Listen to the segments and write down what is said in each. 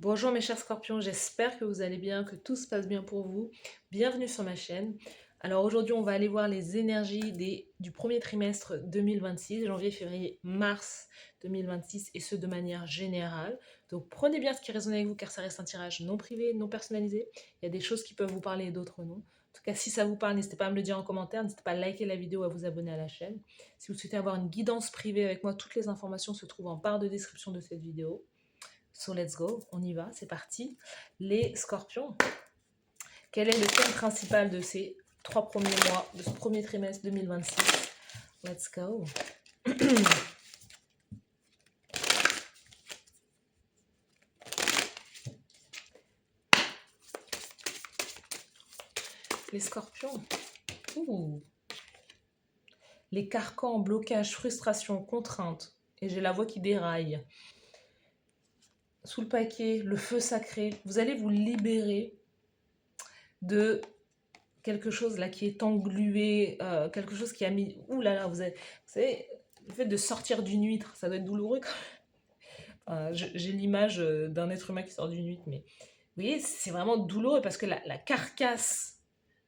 Bonjour mes chers scorpions, j'espère que vous allez bien, que tout se passe bien pour vous. Bienvenue sur ma chaîne. Alors aujourd'hui, on va aller voir les énergies du premier trimestre 2026, janvier, février, mars 2026, et ce de manière générale. Donc prenez bien ce qui résonne avec vous car ça reste un tirage non privé, non personnalisé. Il y a des choses qui peuvent vous parler et d'autres non. En tout cas, si ça vous parle, n'hésitez pas à me le dire en commentaire, n'hésitez pas à liker la vidéo, à vous abonner à la chaîne. Si vous souhaitez avoir une guidance privée avec moi, toutes les informations se trouvent en barre de description de cette vidéo. So let's go, on y va, c'est parti. Les scorpions, quel est le thème principal de ces 3 premiers mois, de ce premier trimestre 2026? Let's go. Les scorpions. Ouh. Les carcans, blocages, frustration, contraintes. Et j'ai la voix qui déraille. Sous le paquet, le feu sacré. Vous allez vous libérer de quelque chose là qui est englué, quelque chose qui a mis... Ouh là là, vous savez, le fait de sortir d'une huître, ça doit être douloureux quand même. J'ai l'image d'un être humain qui sort d'une huître, mais vous voyez, c'est vraiment douloureux parce que la carcasse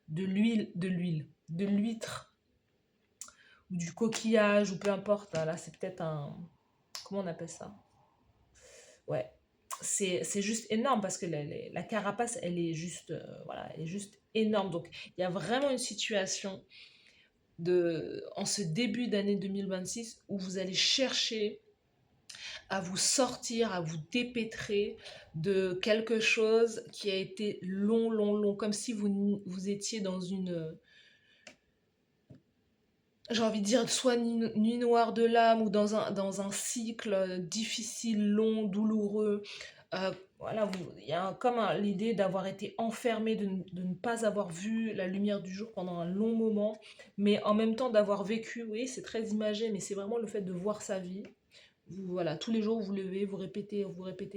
de l'huître ou du coquillage ou peu importe, là c'est peut-être un... Comment on appelle ça? Ouais, c'est juste énorme parce que la carapace, elle est juste, voilà, elle est juste énorme. Donc il y a vraiment une situation en ce début d'année 2026 où vous allez chercher à vous sortir, à vous dépêtrer de quelque chose qui a été long, long, long, comme si vous étiez dans une, j'ai envie de dire, soit nuit noire de l'âme ou dans un cycle difficile, long, douloureux. Voilà, il y a comme l'idée d'avoir été enfermé, de ne pas avoir vu la lumière du jour pendant un long moment, mais en même temps d'avoir vécu, oui, c'est très imagé, mais c'est vraiment le fait de voir sa vie. Voilà, tous les jours vous levez, vous répétez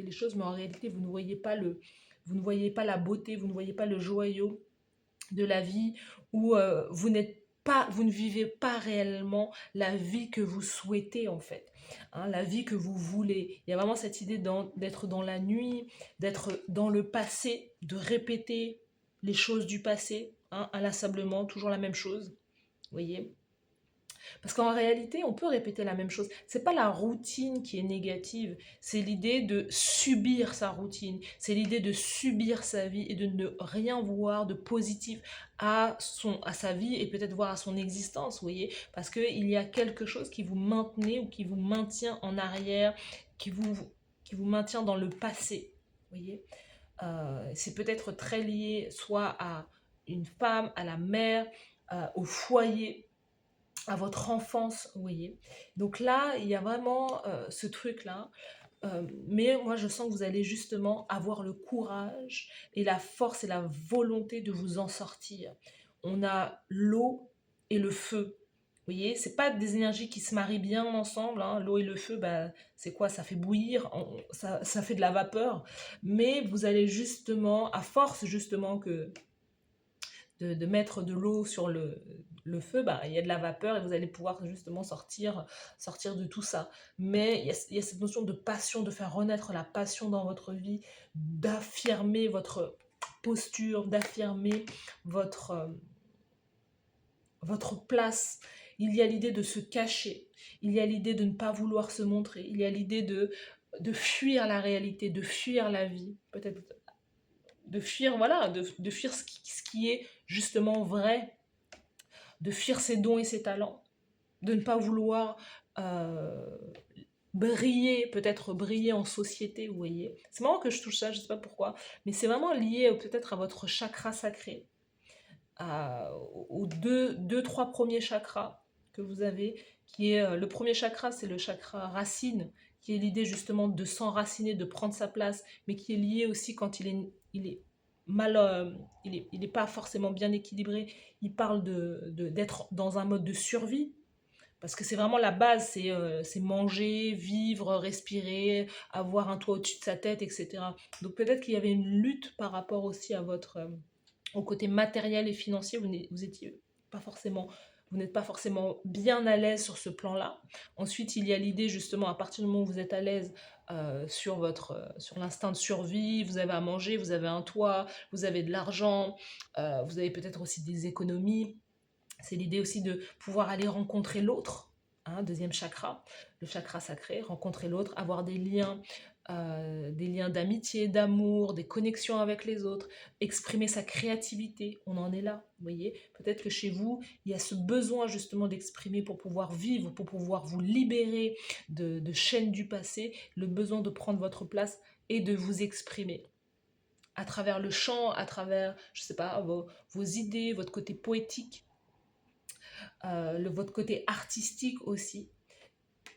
les choses, mais en réalité vous ne voyez pas la beauté, vous ne voyez pas le joyau de la vie, où vous ne vivez pas réellement la vie que vous souhaitez en fait, hein, la vie que vous voulez. Il y a vraiment cette idée d'être dans la nuit, d'être dans le passé, de répéter les choses du passé, hein, inlassablement, toujours la même chose, vous voyez. Parce qu'en réalité, on peut répéter la même chose. C'est pas la routine qui est négative, c'est l'idée de subir sa routine, c'est l'idée de subir sa vie et de ne rien voir de positif à sa vie et peut-être voir à son existence, vous voyez, parce qu'il y a quelque chose qui vous maintenait ou qui vous maintient en arrière, qui vous, qui vous maintient dans le passé, vous voyez. C'est peut-être très lié soit à une femme, à la mère, au foyer, à votre enfance, vous voyez. Donc là, il y a vraiment ce truc-là. Mais moi, je sens que vous allez justement avoir le courage et la force et la volonté de vous en sortir. On a l'eau et le feu. Vous voyez, c'est pas des énergies qui se marient bien ensemble, hein. L'eau et le feu, bah, c'est quoi? Ça fait bouillir, ça fait de la vapeur. Mais vous allez justement, à force justement de mettre de l'eau sur le feu, bah, il y a de la vapeur et vous allez pouvoir justement sortir de tout ça. Mais il y a cette notion de passion, de faire renaître la passion dans votre vie, d'affirmer votre posture, d'affirmer votre, euh, votre place. Il y a l'idée de se cacher, il y a l'idée de ne pas vouloir se montrer, il y a l'idée de fuir la réalité, de fuir la vie, peut-être de fuir, voilà, de fuir ce qui est justement vrai, de fuir ses dons et ses talents, de ne pas vouloir euh, briller, peut-être briller en société, vous voyez. C'est marrant que je touche ça, je ne sais pas pourquoi, mais c'est vraiment lié peut-être à votre chakra sacré, aux trois premiers chakras que vous avez, qui est le premier chakra, c'est le chakra racine, qui est l'idée justement de s'enraciner, de prendre sa place, mais qui est lié aussi quand il est mal, il est pas forcément bien équilibré. Il parle d'être dans un mode de survie, parce que c'est vraiment la base, c'est manger, vivre, respirer, avoir un toit au-dessus de sa tête, etc. Donc peut-être qu'il y avait une lutte par rapport aussi à au côté matériel et financier, vous étiez pas forcément vous n'êtes pas forcément bien à l'aise sur ce plan-là. Ensuite, il y a l'idée justement, à partir du moment où vous êtes à l'aise sur l'instinct de survie, vous avez à manger, vous avez un toit, vous avez de l'argent, vous avez peut-être aussi des économies. C'est l'idée aussi de pouvoir aller rencontrer l'autre, hein, deuxième chakra, le chakra sacré, rencontrer l'autre, avoir des liens d'amitié, d'amour, des connexions avec les autres, exprimer sa créativité, on en est là, vous voyez. Peut-être que chez vous, il y a ce besoin justement d'exprimer pour pouvoir vivre, pour pouvoir vous libérer de chaînes du passé, le besoin de prendre votre place et de vous exprimer à travers le chant, à travers, je sais pas, vos idées, votre côté poétique, votre côté artistique aussi.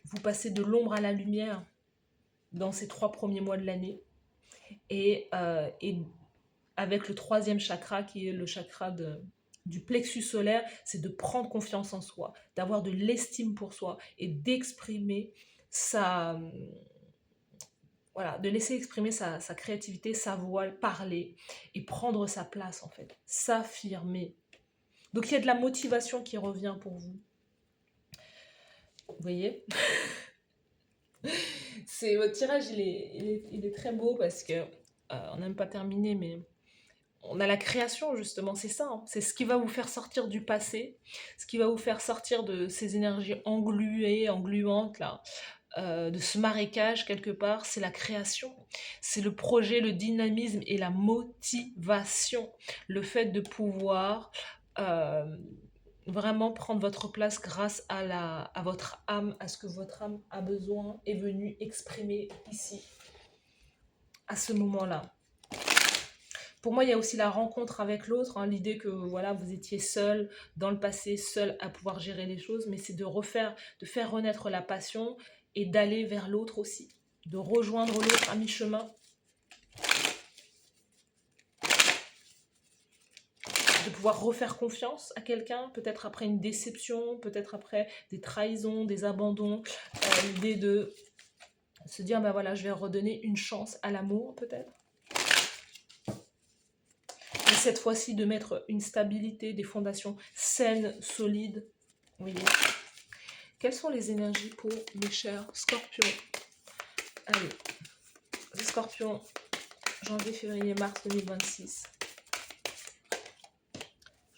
Vous passez de l'ombre à la lumière dans ces 3 premiers mois de l'année. Et avec le 3e chakra, qui est le chakra du plexus solaire, c'est de prendre confiance en soi, d'avoir de l'estime pour soi et d'exprimer voilà, de laisser exprimer sa créativité, sa voix, parler et prendre sa place en fait, s'affirmer. Donc il y a de la motivation qui revient pour vous. Vous voyez? Votre tirage, il est très beau parce que on n'a même pas terminé, mais on a la création justement, c'est ça. Hein. C'est ce qui va vous faire sortir du passé, ce qui va vous faire sortir de ces énergies engluées, engluantes là, de ce marécage quelque part. C'est la création, c'est le projet, le dynamisme et la motivation, le fait de pouvoir vraiment prendre votre place grâce à votre âme, à ce que votre âme a besoin, est venue exprimer ici, à ce moment-là. Pour moi, il y a aussi la rencontre avec l'autre, hein, l'idée que voilà, vous étiez seul dans le passé, seul à pouvoir gérer les choses, mais c'est de faire renaître la passion et d'aller vers l'autre aussi, de rejoindre l'autre à mi-chemin, de pouvoir refaire confiance à quelqu'un, peut-être après une déception, peut-être après des trahisons, des abandons, l'idée de se dire, ben voilà, je vais redonner une chance à l'amour, peut-être. Et cette fois-ci, de mettre une stabilité, des fondations saines, solides. Vous voyez. Quelles sont les énergies pour mes chers scorpions? Allez, les scorpions, janvier, février, mars 2026.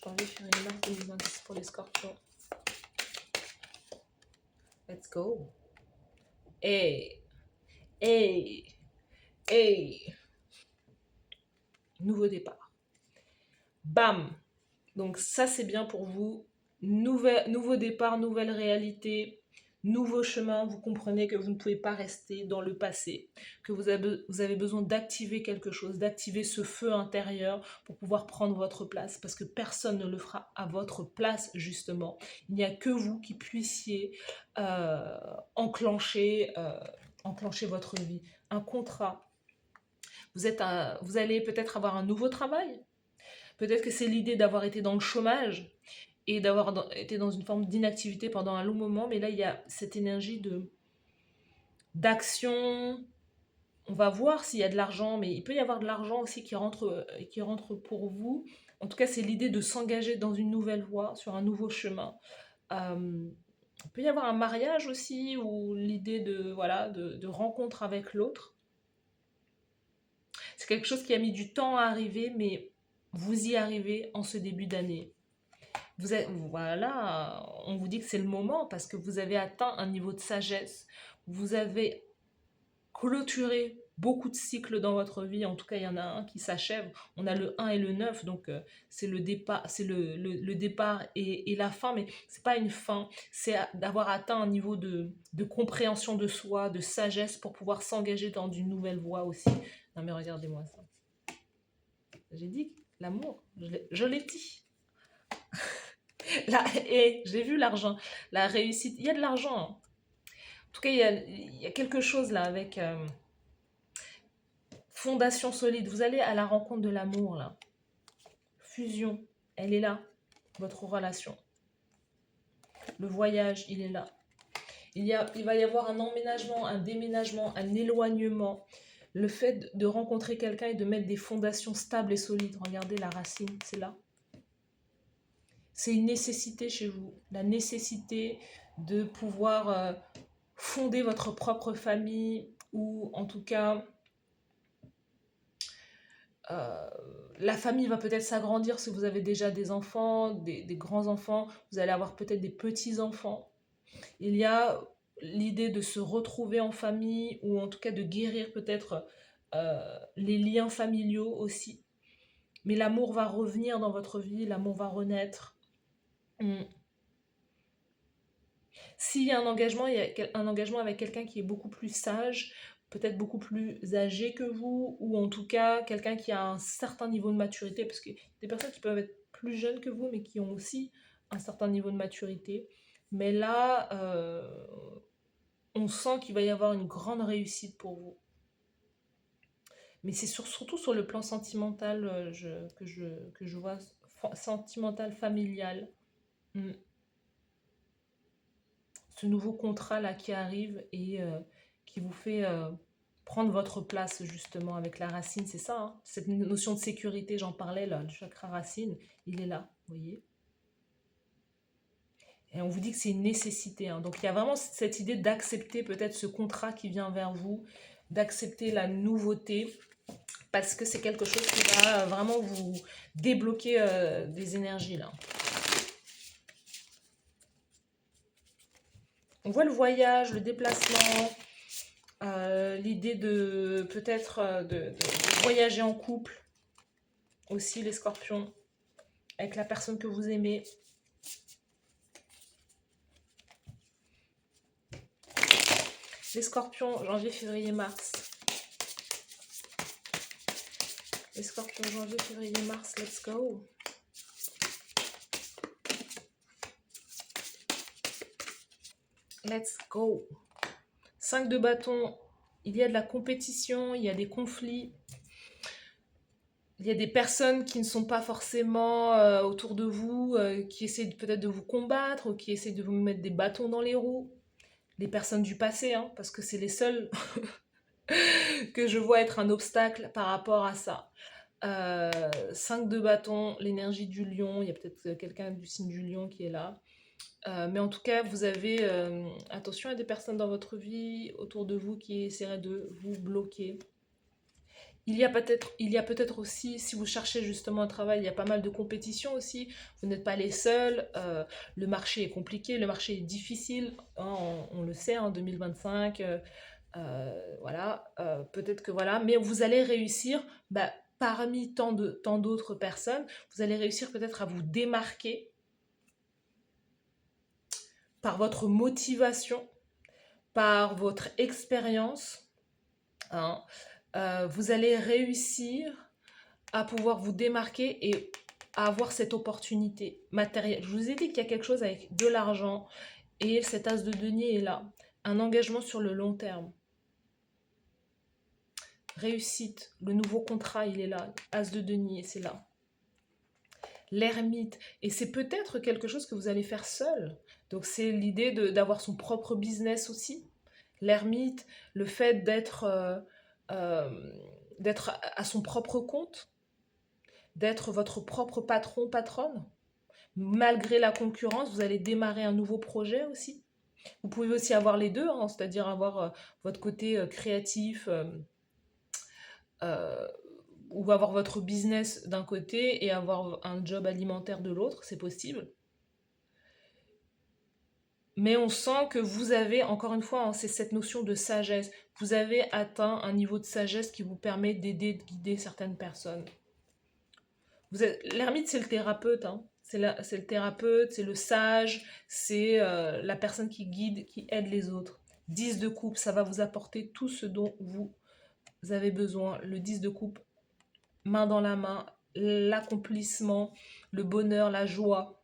Janvier, février, mars 2026 pour les scorpions. Let's go. Hey, hey, hey. Nouveau départ. Bam. Donc ça, c'est bien pour vous. Nouveau départ, nouvelle réalité, nouveau chemin. Vous comprenez que vous ne pouvez pas rester dans le passé, que vous avez besoin d'activer quelque chose, d'activer ce feu intérieur pour pouvoir prendre votre place, parce que personne ne le fera à votre place, justement. Il n'y a que vous qui puissiez enclencher votre vie. Un contrat. Vous allez peut-être avoir un nouveau travail. Peut-être que c'est l'idée d'avoir été dans le chômage et d'avoir été dans une forme d'inactivité pendant un long moment, mais là, il y a cette énergie d'action. On va voir s'il y a de l'argent, mais il peut y avoir de l'argent aussi qui rentre pour vous. En tout cas, c'est l'idée de s'engager dans une nouvelle voie, sur un nouveau chemin. Il peut y avoir un mariage aussi, ou l'idée de rencontre avec l'autre. C'est quelque chose qui a mis du temps à arriver, mais vous y arrivez en ce début d'année. Voilà, on vous dit que c'est le moment parce que vous avez atteint un niveau de sagesse. Vous avez clôturé beaucoup de cycles dans votre vie. En tout cas, il y en a un qui s'achève. On a le 1 et le 9, donc c'est le départ, c'est le départ et la fin, mais c'est pas une fin. C'est d'avoir atteint un niveau de compréhension de soi, de sagesse pour pouvoir s'engager dans une nouvelle voie aussi. Non mais regardez-moi ça. J'ai dit l'amour, je l'ai dit. Et j'ai vu l'argent, la réussite. Il y a de l'argent. Hein. En tout cas, il y a quelque chose là avec fondation solide. Vous allez à la rencontre de l'amour là. Fusion, elle est là. Votre relation. Le voyage, il est là. Il va y avoir un emménagement, un déménagement, un éloignement. Le fait de rencontrer quelqu'un et de mettre des fondations stables et solides. Regardez la racine, c'est là. C'est une nécessité chez vous, la nécessité de pouvoir fonder votre propre famille ou en tout cas euh, la famille va peut-être s'agrandir si vous avez déjà des enfants, des grands-enfants, vous allez avoir peut-être des petits-enfants. Il y a l'idée de se retrouver en famille ou en tout cas de guérir peut-être les liens familiaux aussi. Mais l'amour va revenir dans votre vie, l'amour va renaître. Mm. S'il y a un engagement, il y a un engagement avec quelqu'un qui est beaucoup plus sage, peut-être beaucoup plus âgé que vous, ou en tout cas quelqu'un qui a un certain niveau de maturité, parce que des personnes qui peuvent être plus jeunes que vous, mais qui ont aussi un certain niveau de maturité. Mais là, on sent qu'il va y avoir une grande réussite pour vous. Mais c'est surtout sur le plan sentimental que je vois, sentimental, familial. Mm. Ce nouveau contrat là qui arrive et qui vous fait prendre votre place justement avec la racine, c'est ça, hein. Cette notion de sécurité, j'en parlais là, le chakra racine, il est là, vous voyez. Et on vous dit que c'est une nécessité, hein. Donc il y a vraiment cette idée d'accepter peut-être ce contrat qui vient vers vous, d'accepter la nouveauté, parce que c'est quelque chose qui va vraiment vous débloquer des énergies là. On voit le voyage, le déplacement, l'idée de peut-être de voyager en couple, aussi les scorpions, avec la personne que vous aimez. Les scorpions, janvier, février, mars. Les scorpions, janvier, février, mars, let's go. Let's go. 5 de bâton, il y a de la compétition, il y a des conflits. Il y a des personnes qui ne sont pas forcément autour de vous, qui essaient peut-être de vous combattre ou qui essaient de vous mettre des bâtons dans les roues. Les personnes du passé, hein, parce que c'est les seules que je vois être un obstacle par rapport à ça. 5 de bâton, l'énergie du lion, il y a peut-être quelqu'un du signe du lion qui est là. Mais en tout cas, vous avez attention à des personnes dans votre vie, autour de vous, qui essaieraient de vous bloquer. Il y a peut-être aussi, si vous cherchez justement un travail, il y a pas mal de compétition aussi. Vous n'êtes pas les seuls. Le marché est compliqué, le marché est difficile, hein, on le sait, en 2025. Voilà, peut-être que voilà, mais vous allez réussir, bah, parmi tant d'autres personnes, vous allez réussir peut-être à vous démarquer par votre motivation, par votre expérience, hein. Vous allez réussir à pouvoir vous démarquer et à avoir cette opportunité matérielle. Je vous ai dit qu'il y a quelque chose avec de l'argent et cet as de denier est là. Un engagement sur le long terme. Réussite, le nouveau contrat, il est là. As de denier, c'est là. L'ermite, et c'est peut-être quelque chose que vous allez faire seul. Donc c'est l'idée d'avoir son propre business aussi. L'ermite, le fait d'être à son propre compte, d'être votre propre patron, patronne. Malgré la concurrence, vous allez démarrer un nouveau projet aussi. Vous pouvez aussi avoir les deux, hein, c'est-à-dire avoir votre côté créatif euh, ou avoir votre business d'un côté et avoir un job alimentaire de l'autre, c'est possible. Mais on sent que vous avez, encore une fois, hein, c'est cette notion de sagesse. Vous avez atteint un niveau de sagesse qui vous permet d'aider, de guider certaines personnes. L'ermite, c'est le thérapeute, hein. C'est le thérapeute, c'est le sage, c'est la personne qui guide, qui aide les autres. 10 de coupe, ça va vous apporter tout ce dont vous avez besoin. Le 10 de coupe, main dans la main, l'accomplissement, le bonheur, la joie,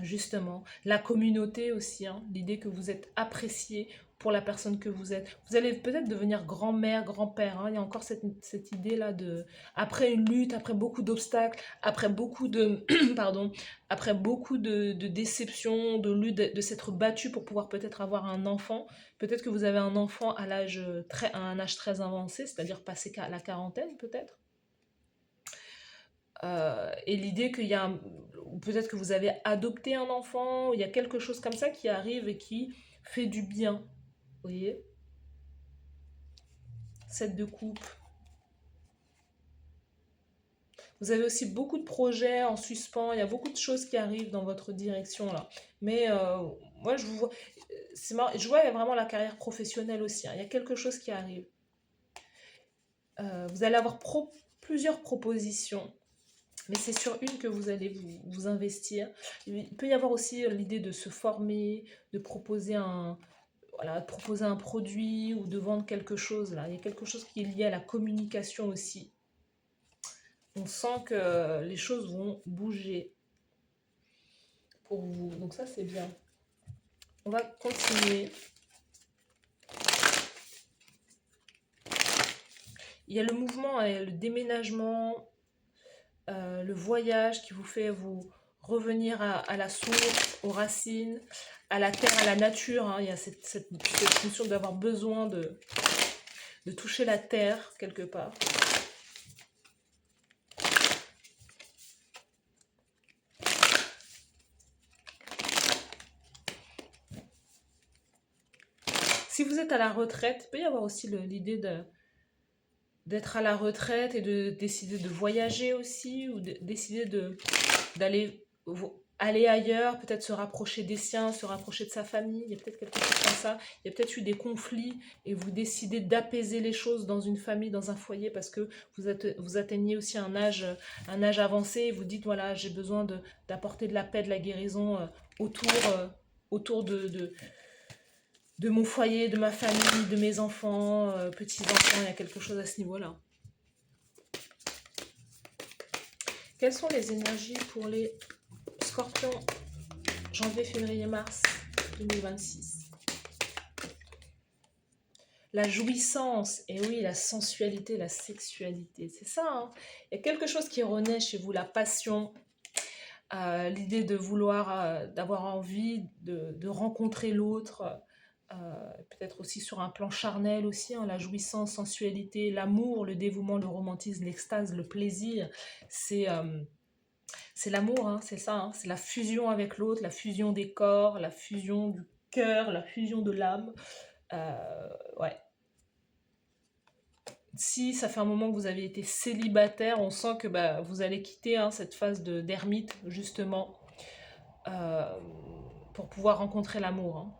justement. La communauté aussi, hein, l'idée que vous êtes apprécié pour la personne que vous êtes. Vous allez peut-être devenir grand-mère, grand-père, hein. Il y a encore cette idée-là de... Après une lutte, après beaucoup d'obstacles, après beaucoup de... pardon, après beaucoup de déceptions, de lutte, de s'être battu pour pouvoir peut-être avoir un enfant. Peut-être que vous avez un enfant à à un âge très avancé, c'est-à-dire passé la quarantaine peut-être. Et l'idée qu'il y a ou peut-être que vous avez adopté un enfant, il y a quelque chose comme ça qui arrive et qui fait du bien. Vous voyez? 7 de coupe. Vous avez aussi beaucoup de projets en suspens, il y a beaucoup de choses qui arrivent dans votre direction là. Mais moi je vous vois, c'est marrant, je vois vraiment la carrière professionnelle aussi, hein. Il y a quelque chose qui arrive. Vous allez avoir plusieurs propositions, mais c'est sur une que vous allez vous investir. Il peut y avoir aussi l'idée de se former, de proposer voilà, de proposer un produit ou de vendre quelque chose là. Il y a quelque chose qui est lié à la communication aussi. On sent que les choses vont bouger pour vous. Donc ça, c'est bien. On va continuer. Il y a le mouvement, le déménagement, le voyage qui vous fait vous revenir à la source, aux racines, à la terre, à la nature, hein. Il y a cette notion d'avoir besoin de toucher la terre quelque part. Si vous êtes à la retraite, il peut y avoir aussi l'idée d'être à la retraite et de décider de voyager aussi, ou de décider d'aller aller ailleurs, peut-être se rapprocher des siens, se rapprocher de sa famille. Il y a peut-être quelque chose comme ça. Il y a peut-être eu des conflits et vous décidez d'apaiser les choses dans une famille, dans un foyer, parce que vous atteignez aussi un âge avancé et vous dites, voilà, j'ai besoin d'apporter de la paix, de la guérison autour, autour de mon foyer, de ma famille, de mes enfants, petits-enfants. Il y a quelque chose à ce niveau-là. Quelles sont les énergies pour les Scorpions, janvier, février, mars 2026? La jouissance, et oui, la sensualité, la sexualité, c'est ça, hein. Il y a quelque chose qui renaît chez vous, la passion, l'idée de vouloir, d'avoir envie de rencontrer l'autre, peut-être aussi sur un plan charnel aussi, hein, la jouissance, sensualité, l'amour, le dévouement, le romantisme, l'extase, le plaisir, c'est l'amour, hein, c'est ça, hein, c'est la fusion avec l'autre, la fusion des corps, la fusion du cœur, la fusion de l'âme. Ouais. Si ça fait un moment que vous avez été célibataire, on sent que vous allez quitter, hein, cette phase d'ermite, justement, euh, pour pouvoir rencontrer l'amour, hein.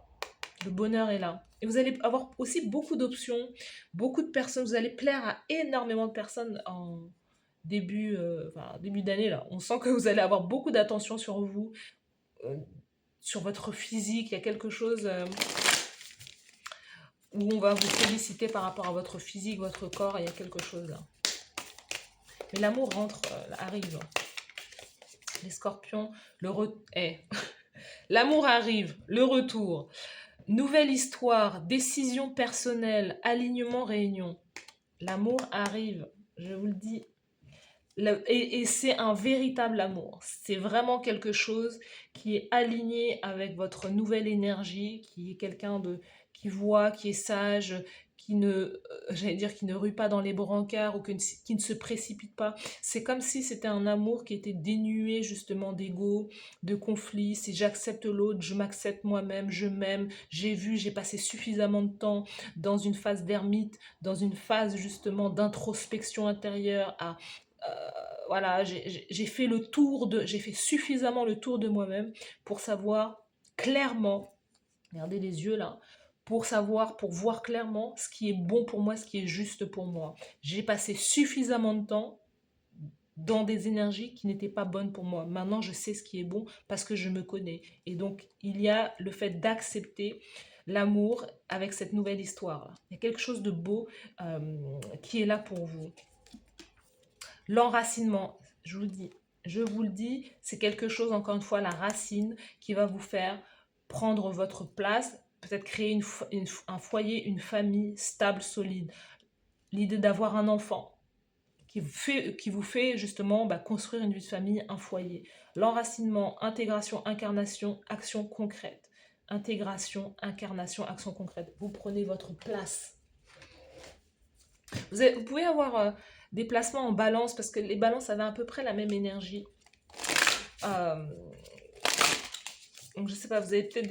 Le bonheur est là. Et vous allez avoir aussi beaucoup d'options, beaucoup de personnes. Vous allez plaire à énormément de personnes en début d'année là. On sent que vous allez avoir beaucoup d'attention sur vous, euh, sur votre physique. Il y a quelque chose où on va vous féliciter par rapport à votre physique, votre corps. Il y a quelque chose là. Mais l'amour arrive. Les Scorpions, l'amour arrive, le retour. Nouvelle histoire, décision personnelle, alignement, réunion. L'amour arrive, je vous le dis. Et c'est un véritable amour. C'est vraiment quelque chose qui est aligné avec votre nouvelle énergie, qui est quelqu'un qui voit, qui est sage, qui ne rue pas dans les brancards ou qui ne se précipite pas. C'est comme si c'était un amour qui était dénué justement d'ego, de conflit. Si j'accepte l'autre, je m'accepte moi-même, je m'aime, j'ai passé suffisamment de temps dans une phase d'ermite, dans une phase justement d'introspection intérieure voilà, j'ai fait j'ai fait suffisamment le tour de moi-même pour savoir clairement, regardez les yeux là, pour voir clairement ce qui est bon pour moi, ce qui est juste pour moi. J'ai passé suffisamment de temps dans des énergies qui n'étaient pas bonnes pour moi. Maintenant, je sais ce qui est bon parce que je me connais. Et donc, il y a le fait d'accepter l'amour avec cette nouvelle histoire. Il y a quelque chose de beau qui est là pour vous. L'enracinement, je vous le dis, c'est quelque chose, encore une fois, la racine qui va vous faire prendre votre place, peut-être créer un foyer, une famille stable, solide. L'idée d'avoir un enfant qui vous fait justement construire une vie de famille, un foyer. L'enracinement, intégration, incarnation, action concrète. Intégration, incarnation, action concrète. Vous prenez votre place. Vous pouvez avoir des placements en balance, parce que les balances avaient à peu près la même énergie. Euh, donc je sais pas, vous avez peut-être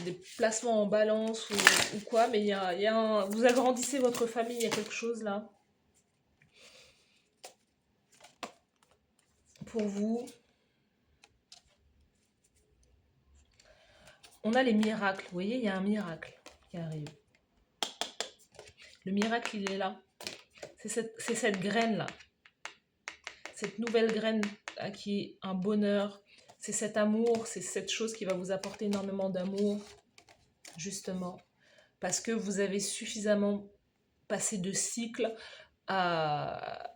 des placements en balance ou quoi, mais vous agrandissez votre famille, il y a quelque chose là pour vous. On a les miracles, vous voyez, il y a un miracle qui arrive. Le miracle, il est là. C'est cette graine-là. Cette nouvelle graine là, qui est un bonheur. C'est cet amour, c'est cette chose qui va vous apporter énormément d'amour, justement. Parce que vous avez suffisamment passé de cycles à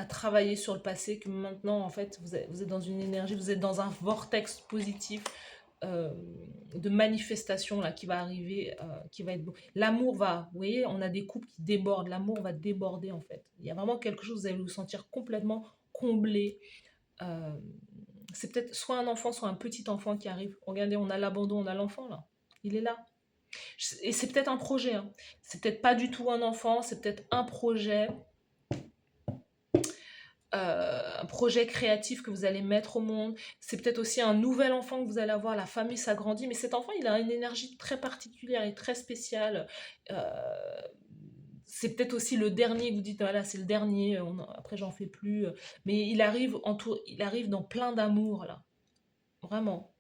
travailler sur le passé, que maintenant, en fait, vous êtes dans une énergie, vous êtes dans un vortex positif euh, de manifestation là, qui va arriver, qui va être beau. L'amour va, vous voyez, on a des couples qui débordent, l'amour va déborder, en fait. Il y a vraiment quelque chose, vous allez vous sentir complètement comblé. Euh, c'est peut-être soit un enfant, soit un petit enfant qui arrive. Regardez, on a l'abandon, on a l'enfant, là. Il est là. Et c'est peut-être un projet, hein. C'est peut-être pas du tout un enfant, c'est peut-être un projet créatif que vous allez mettre au monde. C'est peut-être aussi un nouvel enfant que vous allez avoir, la famille s'agrandit, mais cet enfant, il a une énergie très particulière et très spéciale. C'est peut-être aussi le dernier, que vous dites, voilà, c'est le dernier, après j'en fais plus. Mais il arrive dans plein d'amour, là. Vraiment.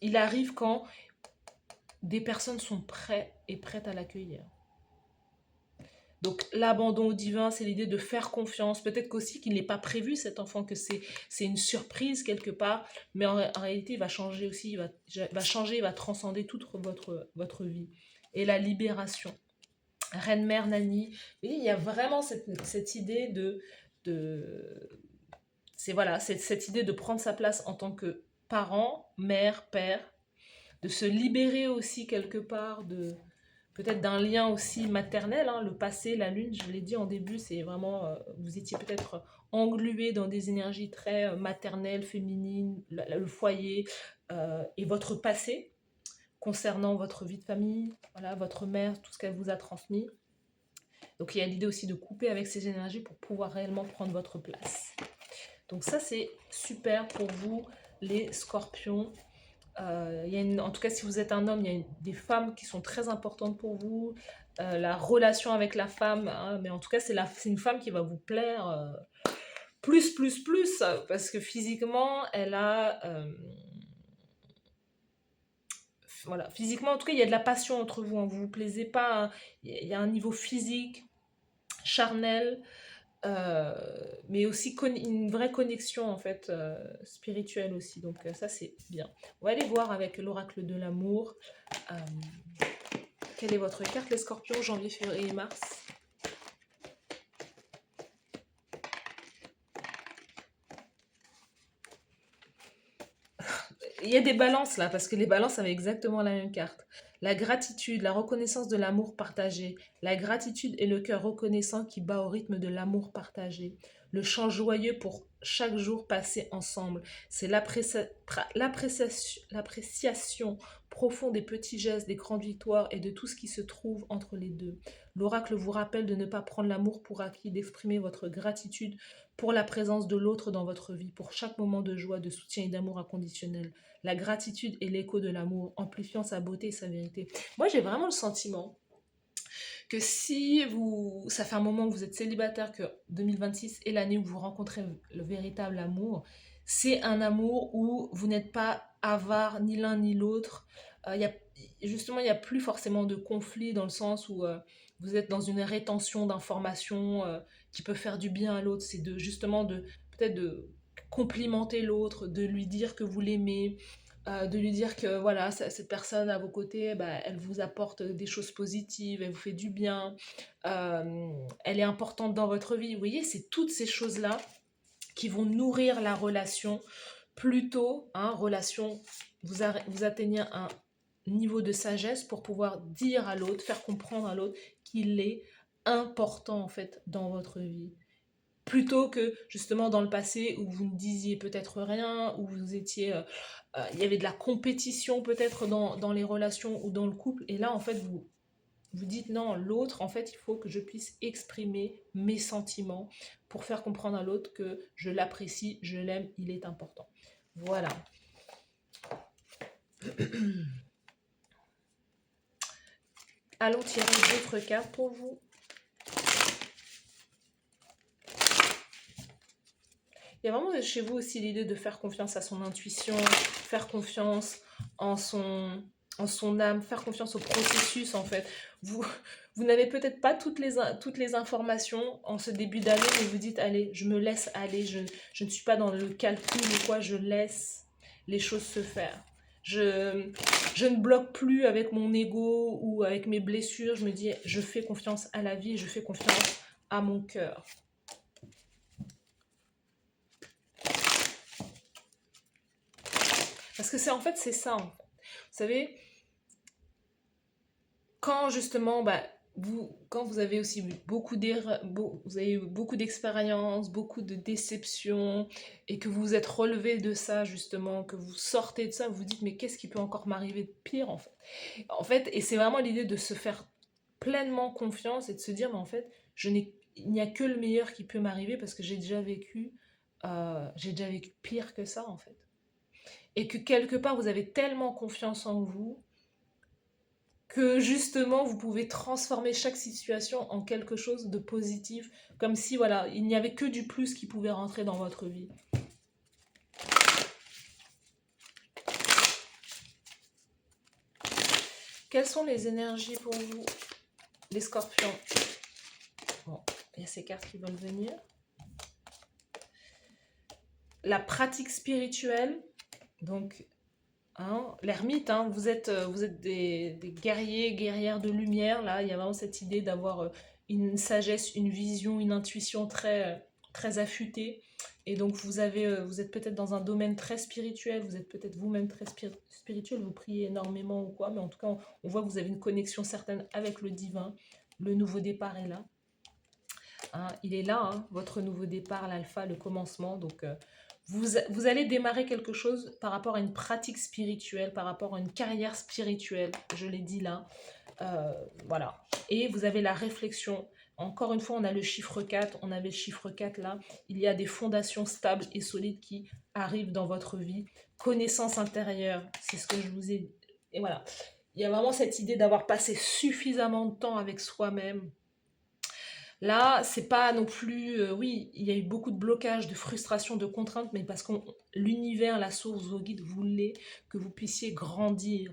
Il arrive quand des personnes sont prêtes et prêtes à l'accueillir. Donc l'abandon au divin, c'est l'idée de faire confiance. Peut-être qu'aussi qu'il n'est pas prévu cet enfant, que c'est une surprise quelque part, mais en réalité il va changer aussi, va changer, il va transcender toute votre vie. Et la libération. Reine Mère Nani, il y a vraiment cette idée c'est voilà, cette idée de prendre sa place en tant que parent, mère, père, de se libérer aussi quelque part de peut-être d'un lien aussi maternel, hein, le passé, la lune, je l'ai dit en début, c'est vraiment, vous étiez peut-être englué dans des énergies très maternelles, féminines, le foyer et votre passé concernant votre vie de famille, voilà, votre mère, tout ce qu'elle vous a transmis. Donc il y a l'idée aussi de couper avec ces énergies pour pouvoir réellement prendre votre place. Donc ça c'est super pour vous les scorpions. En tout cas, si vous êtes un homme, il y a des femmes qui sont très importantes pour vous. La relation avec la femme, hein, mais en tout cas, c'est une femme qui va vous plaire plus, parce que physiquement, elle a... voilà, physiquement, en tout cas, il y a de la passion entre vous, hein, vous ne vous plaisez pas, hein. Il y a un niveau physique, charnel, mais aussi une vraie connexion en fait spirituelle aussi. Donc ça c'est bien. On va aller voir avec l'oracle de l'amour. Euh, quelle est votre carte les scorpions, janvier, février et mars? Il y a des balances là, parce que les balances avaient exactement la même carte. La gratitude, la reconnaissance de l'amour partagé. La gratitude est le cœur reconnaissant qui bat au rythme de l'amour partagé. Le chant joyeux pour chaque jour passé ensemble. C'est l'appréciation profonde des petits gestes, des grandes victoires et de tout ce qui se trouve entre les deux. L'oracle vous rappelle de ne pas prendre l'amour pour acquis, d'exprimer votre gratitude pour la présence de l'autre dans votre vie, pour chaque moment de joie, de soutien et d'amour inconditionnel. La gratitude est l'écho de l'amour, amplifiant sa beauté et sa vérité. Moi, j'ai vraiment le sentiment que si ça fait un moment que vous êtes célibataire, que 2026 est l'année où vous rencontrez le véritable amour, c'est un amour où vous n'êtes pas avare ni l'un ni l'autre. Justement, il n'y a plus forcément de conflit dans le sens où vous êtes dans une rétention d'informations qui peut faire du bien à l'autre. C'est justement peut-être de complimenter l'autre, de lui dire que vous l'aimez, de lui dire que voilà, cette personne à vos côtés, bah, elle vous apporte des choses positives, elle vous fait du bien, elle est importante dans votre vie. Vous voyez, c'est toutes ces choses-là qui vont nourrir la relation. Plutôt, hein, relation, vous atteignez un niveau de sagesse pour pouvoir dire à l'autre, faire comprendre à l'autre qu'il est important en fait dans votre vie, plutôt que justement dans le passé où vous ne disiez peut-être rien, où vous étiez, il y avait de la compétition peut-être dans les relations ou dans le couple, et là en fait Vous dites non, l'autre, en fait, il faut que je puisse exprimer mes sentiments pour faire comprendre à l'autre que je l'apprécie, je l'aime, il est important. Voilà. Allons tirer d'autres cartes pour vous. Il y a vraiment chez vous aussi l'idée de faire confiance à son intuition, faire confiance en son âme, faire confiance au processus en fait. Vous n'avez peut-être pas toutes les informations en ce début d'année, mais vous dites, allez, je me laisse aller, je ne suis pas dans le calcul ou quoi, je laisse les choses se faire. Je ne bloque plus avec mon ego ou avec mes blessures, je me dis, je fais confiance à la vie, je fais confiance à mon cœur. Parce que c'est en fait, c'est ça. En fait. Vous savez, quand justement, quand vous avez aussi eu beaucoup vous avez eu beaucoup d'expériences, beaucoup de déceptions, et que vous vous êtes relevé de ça justement, que vous sortez de ça, vous vous dites mais qu'est-ce qui peut encore m'arriver de pire en fait. En fait, et c'est vraiment l'idée de se faire pleinement confiance et de se dire mais en fait, il n'y a que le meilleur qui peut m'arriver parce que j'ai déjà vécu pire que ça en fait. Et que quelque part vous avez tellement confiance en vous que justement vous pouvez transformer chaque situation en quelque chose de positif, comme si voilà, il n'y avait que du plus qui pouvait rentrer dans votre vie. Quelles sont les énergies pour vous, les scorpions? Bon, il y a ces cartes qui veulent venir. La pratique spirituelle, donc hein, l'ermite, hein, vous êtes des guerriers, guerrières de lumière, là, il y a vraiment cette idée d'avoir une sagesse, une vision, une intuition très affûtée. Et donc vous êtes peut-être dans un domaine très spirituel, vous êtes peut-être vous-même très spirituel, vous priez énormément ou quoi, mais en tout cas, on voit que vous avez une connexion certaine avec le divin. Le nouveau départ est là. Hein, il est là, hein, votre nouveau départ, l'alpha, le commencement. Donc, vous allez démarrer quelque chose par rapport à une pratique spirituelle, par rapport à une carrière spirituelle, je l'ai dit là. Voilà. Et vous avez la réflexion. Encore une fois, on a le chiffre 4, on avait le chiffre 4 là. Il y a des fondations stables et solides qui arrivent dans votre vie. Connaissance intérieure, c'est ce que je vous ai dit. Et voilà. Il y a vraiment cette idée d'avoir passé suffisamment de temps avec soi-même. Là, c'est pas non plus... oui, il y a eu beaucoup de blocages, de frustration, de contraintes, mais parce que l'univers, la source, vos guides voulaient que vous puissiez grandir,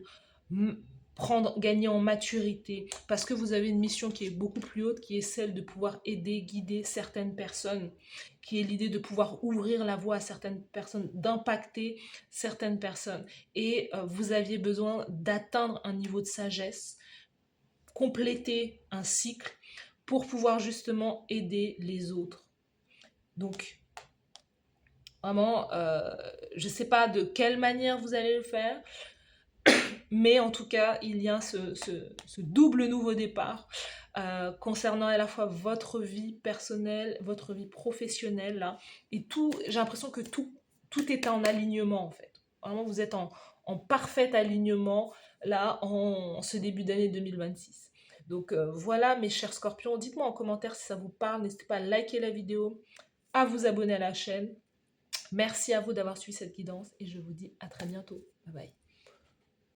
gagner en maturité, parce que vous avez une mission qui est beaucoup plus haute, qui est celle de pouvoir aider, guider certaines personnes, qui est l'idée de pouvoir ouvrir la voie à certaines personnes, d'impacter certaines personnes. Et vous aviez besoin d'atteindre un niveau de sagesse, compléter un cycle, pour pouvoir justement aider les autres. Donc, vraiment, je ne sais pas de quelle manière vous allez le faire, mais en tout cas, il y a ce double nouveau départ concernant à la fois votre vie personnelle, votre vie professionnelle, là, et tout, j'ai l'impression que tout est en alignement, en fait. Vraiment, vous êtes en parfait alignement, là, en ce début d'année 2026. Donc voilà mes chers scorpions, dites-moi en commentaire si ça vous parle, n'hésitez pas à liker la vidéo, à vous abonner à la chaîne. Merci à vous d'avoir suivi cette guidance et je vous dis à très bientôt. Bye bye.